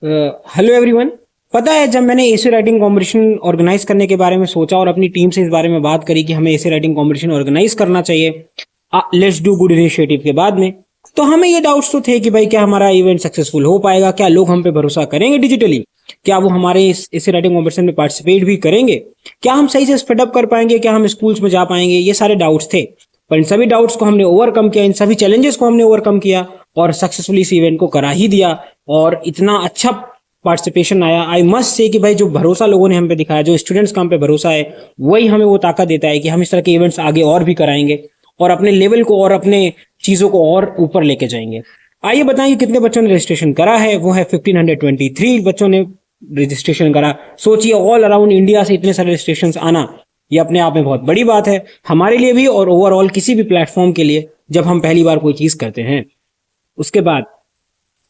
Hello everyone. पता है, जब मैंने एसे राइटिंग कंपटीशन ऑर्गेनाइज करने के बारे में सोचा और अपनी टीम से इस बारे में बात करी कि हमें एसे राइटिंग कंपटीशन ऑर्गेनाइज करना चाहिए लेट्स डू गुड इनिशिएटिव के बाद में, तो हमें ये डाउट्स तो थे कि भाई क्या हमारा इवेंट सक्सेसफुल हो पाएगा, क्या लोग हम पे भरोसा करेंगे डिजिटली, क्या वो हमारे इस एसे राइटिंग कंपटीशन में पार्टिसिपेट भी करेंगे, क्या हम सही से स्प्रेड अप कर पाएंगे, क्या हम स्कूल्स में जा पाएंगे। ये सारे डाउट्स थे, पर इन सभी डाउट्स को हमने ओवरकम किया, इन सभी चैलेंजेस को हमने ओवरकम किया और सक्सेसफुली इस इवेंट को करा ही दिया। और इतना अच्छा पार्टिसिपेशन आया। आई मस्ट से कि भाई जो भरोसा लोगों ने हम पे दिखाया, जो स्टूडेंट्स का हम पे भरोसा है, वही हमें वो ताकत देता है कि हम इस तरह के इवेंट्स आगे और भी कराएंगे और अपने लेवल को और अपने चीज़ों को और ऊपर लेके जाएंगे। आइए बताएं कितने बच्चों ने रजिस्ट्रेशन करा है। वो है 1523 बच्चों ने रजिस्ट्रेशन करा। सोचिए, ऑल अराउंड इंडिया से इतने सारे रजिस्ट्रेशन आना, ये अपने आप में बहुत बड़ी बात है हमारे लिए भी और ओवरऑल किसी भी प्लेटफॉर्म के लिए जब हम पहली बार कोई चीज़ करते हैं। उसके बाद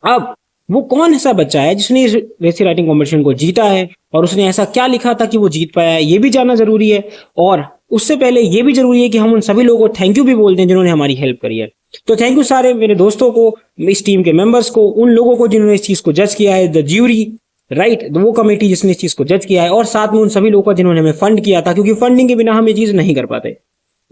अब वो कौन ऐसा बच्चा है जिसने इस एसे राइटिंग कॉम्पिटिशन को जीता है और उसने ऐसा क्या लिखा था कि वो जीत पाया है, ये भी जानना जरूरी है। और उससे पहले ये भी जरूरी है कि हम उन सभी लोगों को थैंक यू भी बोलते हैं जिन्होंने हमारी हेल्प करी है। तो थैंक यू सारे मेरे दोस्तों को, इस टीम के मेंबर्स को, उन लोगों को जिन्होंने इस चीज को जज किया है, द ज्यूरी, राइट, वो कमेटी जिसने इस चीज को जज किया है, और साथ में उन सभी लोगों को जिन्होंने हमें फंड किया था, क्योंकि फंडिंग के बिना हम ये चीज नहीं कर पाते।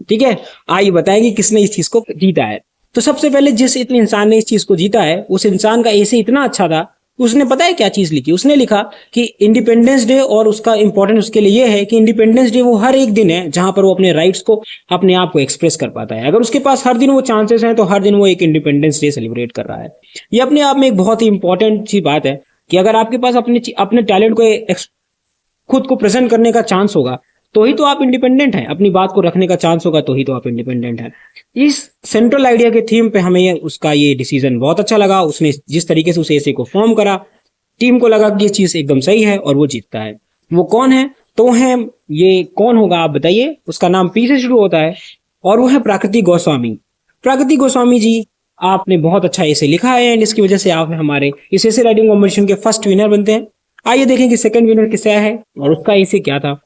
ठीक है, आइए बताएंगे किसने इस चीज को जीता है। तो सबसे पहले जिस इतने इंसान ने इस चीज को जीता है, उस इंसान का ऐसे इतना अच्छा था, उसने पता है क्या चीज लिखी। उसने लिखा कि इंडिपेंडेंस डे, और उसका इंपॉर्टेंस उसके लिए ये है कि इंडिपेंडेंस डे वो हर एक दिन है जहां पर वो अपने राइट्स को, अपने आप को एक्सप्रेस कर पाता है। अगर उसके पास हर दिन वो चांसेस हैं तो हर दिन वो एक इंडिपेंडेंस डे सेलिब्रेट कर रहा है। ये अपने आप में एक बहुत ही इंपॉर्टेंट सी बात है कि अगर आपके पास अपने टैलेंट को खुद को प्रेजेंट करने का चांस होगा तो ही तो आप इंडिपेंडेंट हैं, अपनी बात को रखने का चांस होगा तो ही तो आप इंडिपेंडेंट हैं। इस सेंट्रल आइडिया के थीम पे हमें उसका ये डिसीजन बहुत अच्छा लगा। उसने जिस तरीके से उस एसे को फॉर्म करा, टीम को लगा कि ये चीज एकदम सही है और वो जीतता है। वो कौन है? तो है, ये कौन होगा आप बताइए। उसका नाम पी से शुरू होता है और वो है प्राकृति गोस्वामी। प्राकृति गोस्वामी जी, आपने बहुत अच्छा एसे लिखा है एंड इसकी वजह से आप हमारे इस एसे राइटिंग कॉम्पिटिशन के फर्स्ट विनर बनते हैं। आइए देखें कि सेकंड विनर किसका है और उसका एसे क्या था।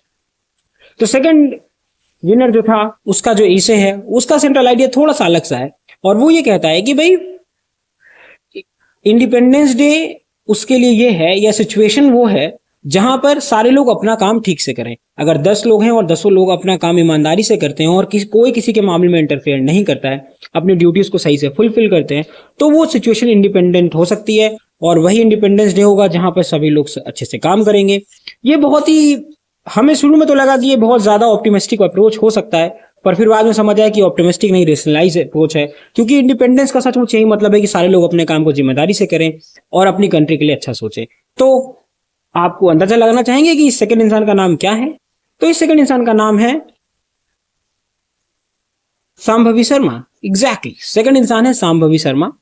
तो सेकंड विनर जो था, उसका जो एसे है, उसका सेंट्रल आइडिया थोड़ा सा अलग सा है और वो ये कहता है कि भाई इंडिपेंडेंस डे उसके लिए ये है, या सिचुएशन वो है जहां पर सारे लोग अपना काम ठीक से करें। अगर 10 लोग हैं और 10 लोग अपना काम ईमानदारी से करते हैं और कोई किसी के मामले में इंटरफेयर नहीं करता है, अपनी ड्यूटीज को सही से फुलफिल करते हैं, तो वो सिचुएशन इंडिपेंडेंट हो सकती है और वही इंडिपेंडेंस डे होगा जहां पर सभी लोग अच्छे से काम करेंगे। ये बहुत ही, हमें शुरू में तो लगा कि ये बहुत ज्यादा ऑप्टिमिस्टिक अप्रोच हो सकता है, पर फिर बाद में समझ आया कि ऑप्टिमिस्टिक नहीं, रेशनलाइज अप्रोच है। क्योंकि इंडिपेंडेंस का सचमुच यही मतलब है कि सारे लोग अपने काम को जिम्मेदारी से करें और अपनी कंट्री के लिए अच्छा सोचें। तो आपको अंदाजा लगाना चाहेंगे कि इस सेकंड इंसान का नाम क्या है? तो इस सेकंड इंसान का नाम है सांभवी शर्मा। एग्जैक्टली, सेकंड इंसान है सांभवी शर्मा।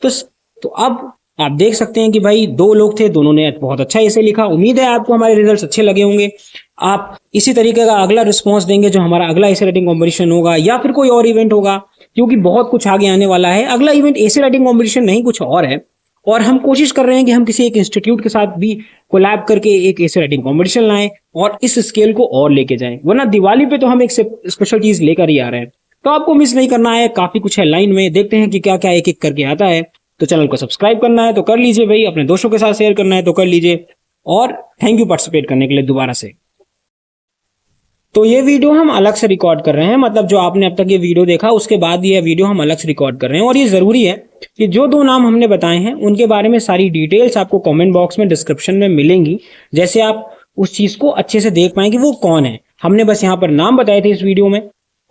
तो अब आप देख सकते हैं कि भाई 2 लोग थे, दोनों ने बहुत अच्छा ऐसे लिखा। उम्मीद है आपको हमारे रिजल्ट्स अच्छे लगे होंगे। आप इसी तरीके का अगला रिस्पॉन्स देंगे जो हमारा अगला एसे राइटिंग कॉम्पिटिशन होगा या फिर कोई और इवेंट होगा, क्योंकि बहुत कुछ आगे आने वाला है। अगला इवेंट एसे राइटिंग कॉम्पिटिशन नहीं, कुछ और है, और हम कोशिश कर रहे हैं कि हम किसी एक इंस्टीट्यूट के साथ भी कोलैब करके एक एसे राइटिंग कॉम्पिटिशन लाएं और इस स्केल को और लेके जाएं। वरना दिवाली पे तो हम एक स्पेशल चीज लेकर ही आ रहे हैं, तो आपको मिस नहीं करना है। काफी कुछ है लाइन में, देखते हैं कि क्या क्या एक एक करके आता है। तो चैनल को सब्सक्राइब करना है तो कर लीजिए भाई, अपने दोस्तों के साथ शेयर करना है तो कर लीजिए, और थैंक यू पार्टिसिपेट करने के लिए दोबारा से। तो ये वीडियो हम अलग से रिकॉर्ड कर रहे हैं, मतलब जो आपने अब तक ये वीडियो देखा उसके बाद ये वीडियो हम अलग से रिकॉर्ड कर रहे हैं। और ये जरूरी है कि जो 2 नाम हमने बताए हैं उनके बारे में सारी डिटेल्स आपको कमेंट बॉक्स में, डिस्क्रिप्शन में मिलेंगी, जैसे आप उस चीज को अच्छे से देख पाएं कि वो कौन है। हमने बस यहाँ पर नाम बताए थे इस वीडियो में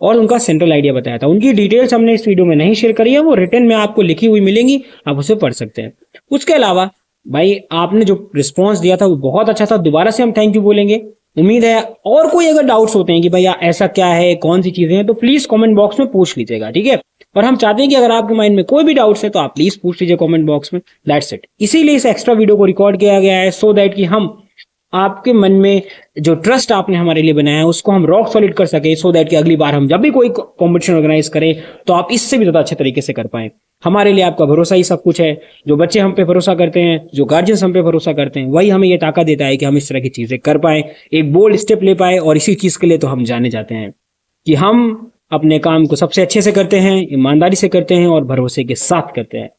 और उनका सेंट्रल आइडिया बताया था। उनकी डिटेल्स हमने इस वीडियो में नहीं शेयर करी है, वो रिटर्न में आपको लिखी हुई मिलेंगी, आप उसे पढ़ सकते हैं। उसके अलावा भाई आपने जो रिस्पॉन्स दिया था वो बहुत अच्छा था, दोबारा से हम थैंक यू बोलेंगे। उम्मीद है और कोई अगर डाउट्स होते हैं कि भैया ऐसा क्या है, कौन सी चीजें हैं, तो प्लीज कमेंट बॉक्स में पूछ लीजिएगा, ठीक है। और हम चाहते हैं कि अगर आपके माइंड में कोई भी डाउट्स है तो आप प्लीज पूछ लीजिए कमेंट बॉक्स में। That's it. इसीलिए इस एक्स्ट्रा वीडियो को रिकॉर्ड किया गया है, सो दैट कि हम आपके मन में जो ट्रस्ट आपने हमारे लिए बनाया है उसको हम रॉक सॉलिड कर सके, सो दैट कि अगली बार हम जब भी कोई कंपटीशन ऑर्गेनाइज करें तो आप इससे भी ज्यादा अच्छे तरीके से कर पाएं। हमारे लिए आपका भरोसा ही सब कुछ है। जो बच्चे हम पे भरोसा करते हैं, जो गार्जियंस हम पे भरोसा करते हैं, वही हमें ये ताकत देता है कि हम इस तरह की चीजें कर पाए, एक बोल्ड स्टेप ले पाए। और इसी चीज के लिए तो हम जाने जाते हैं कि हम अपने काम को सबसे अच्छे से करते हैं, ईमानदारी से करते हैं और भरोसे के साथ करते हैं।